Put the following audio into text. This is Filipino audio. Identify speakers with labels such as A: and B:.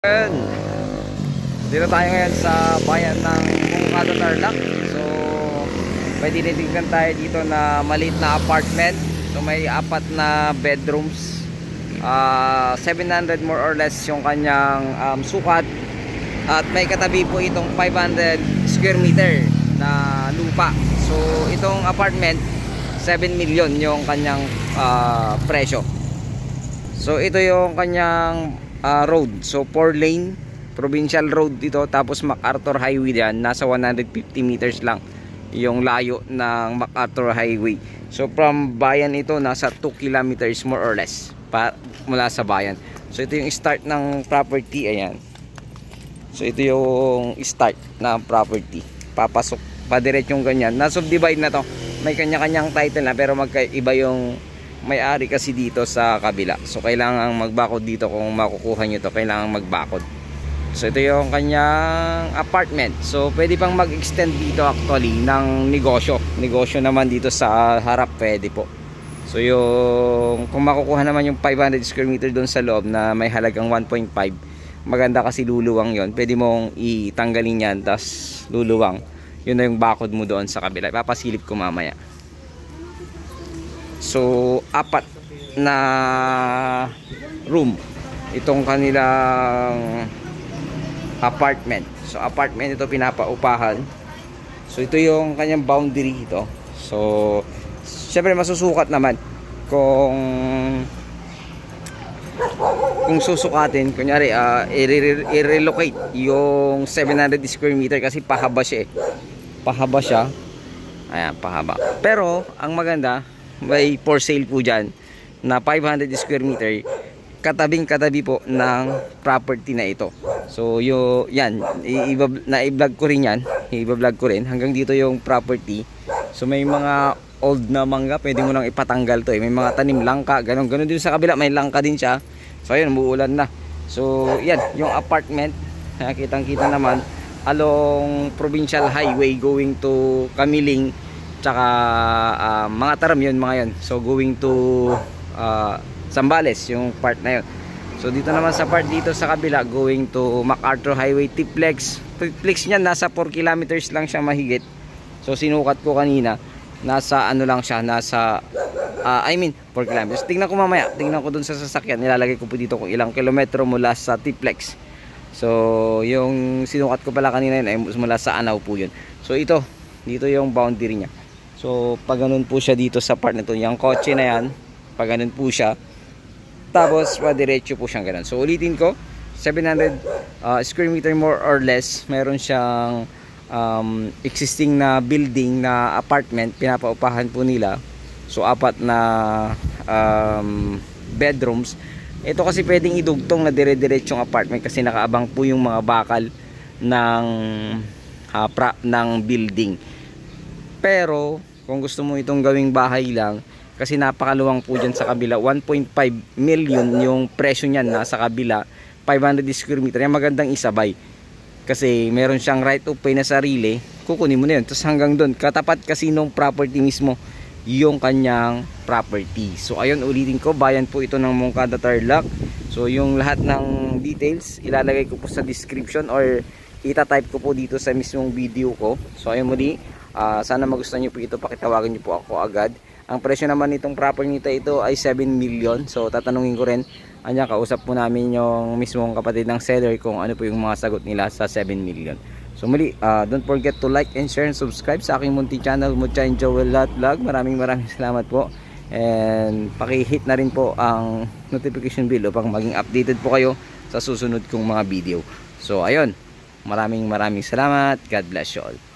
A: Ngayon, dito tayo ngayon sa bayan ng Mungkada, Tarlac. So, may dinitingnan tayo dito na maliit na apartment. So, may 4 na bedrooms. 700 more or less yung kanyang sukat. At may katabi po itong 500 square meter na lupa. So, itong apartment, 7 million yung kanyang presyo. So, ito yung kanyang road. So 4 lane provincial road dito, tapos MacArthur Highway yan. Nasa 150 meters lang yung layo ng MacArthur Highway. So from bayan ito, nasa 2 kilometers more or less mula sa bayan. So ito yung start ng property. Ayan. So ito yung start ng property. Papasok padiretso yung ganyan. Na-subdivide na to. May kanya-kanyang title na, pero magkaiba yung may-ari kasi dito sa kabila. So kailangan magbakod dito. Kung makukuha nyo to, kailangan magbakod. So ito yung kanyang apartment. So pwede pang mag-extend dito actually ng negosyo. Negosyo naman dito sa harap, pwede po. So yung kung makukuha naman yung 500 square meter doon sa loob na may halagang 1.5, maganda kasi luluwang yon. Pwede mong itanggalin yan, tas luluwang. Yun na yung bakod mo doon sa kabila. Ipapasilip ko mamaya. So 4 na room itong kanilang apartment. So apartment ito, pinapaupahan. So ito yung kanyang boundary ito. So syempre masusukat naman kung susukatin, kunyari i-relocate yung 700 square meter kasi pahaba siya pahaba siya. Ayan, pahaba. Pero ang maganda, may for sale po dyan na 500 square meter, katabing-katabi po ng property na ito. So yan, i-vlog ko rin yan, i-vlog ko rin hanggang dito yung property. So may mga old na mangga, pwede mo lang ipatanggal to may mga tanim langka, ganun din sa kabila, may langka din siya. So ayun, umuulan na. So yan, yung apartment, kitang-kita naman along Provincial Highway going to Kamiling, tsaka mga taram yun, mga yun. So going to Zambales, yung part na yun. So dito naman sa part dito sa kabila, going to MacArthur Highway. Tiplex niyan, nasa 4 kilometers lang siya mahigit. So sinukat ko kanina, nasa ano lang siya, nasa 4 kilometers. Tingnan ko mamaya, tingnan ko dun sa sasakyan, nilalagay ko po dito kung ilang kilometro mula sa Tiplex. So yung sinukat ko pala kanina yun ay mula sa Anaw po yun. So dito yung boundary niya. So pag ganun po siya dito sa part na to, yung kotse na yan, pag ganun po siya, tapos padiretso po siyang ganun. So ulitin ko, 700 square meter more or less, meron siyang existing na building na apartment, pinapaupahan po nila. So 4 na bedrooms. Ito kasi pwedeng idugtong na dire-diretsong apartment kasi nakaabang po yung mga bakal ng building. Pero kung gusto mo itong gawing bahay lang, kasi napakaluwang po dyan sa kabila, 1.5 million yung presyo niyan nasa kabila, 500 square meter, yung magandang isabay. Kasi meron siyang right of way na sarili, kukunin mo na yun. Tapos hanggang doon, katapat kasi nung property mismo, yung kanyang property. So ayun, ulitin ko, bayan po ito ng Mungkada, Tarlac. So yung lahat ng details, ilalagay ko po sa description or itatype ko po dito sa mismong video ko. So ayun muli, sana magustuhan nyo po ito, pakitawagan nyo po ako agad. Ang presyo naman nitong property ito ay 7 million. So tatanungin ko rin, kausap po namin yung mismong kapatid ng seller kung ano po yung mga sagot nila sa 7 million. So muli, don't forget to like and share and subscribe sa aking munti channel, Mutyain Joel Lot Vlog. Maraming salamat po. And paki-hit na rin po ang notification bell upang maging updated po kayo sa susunod kong mga video. So ayun, maraming salamat. God bless you all.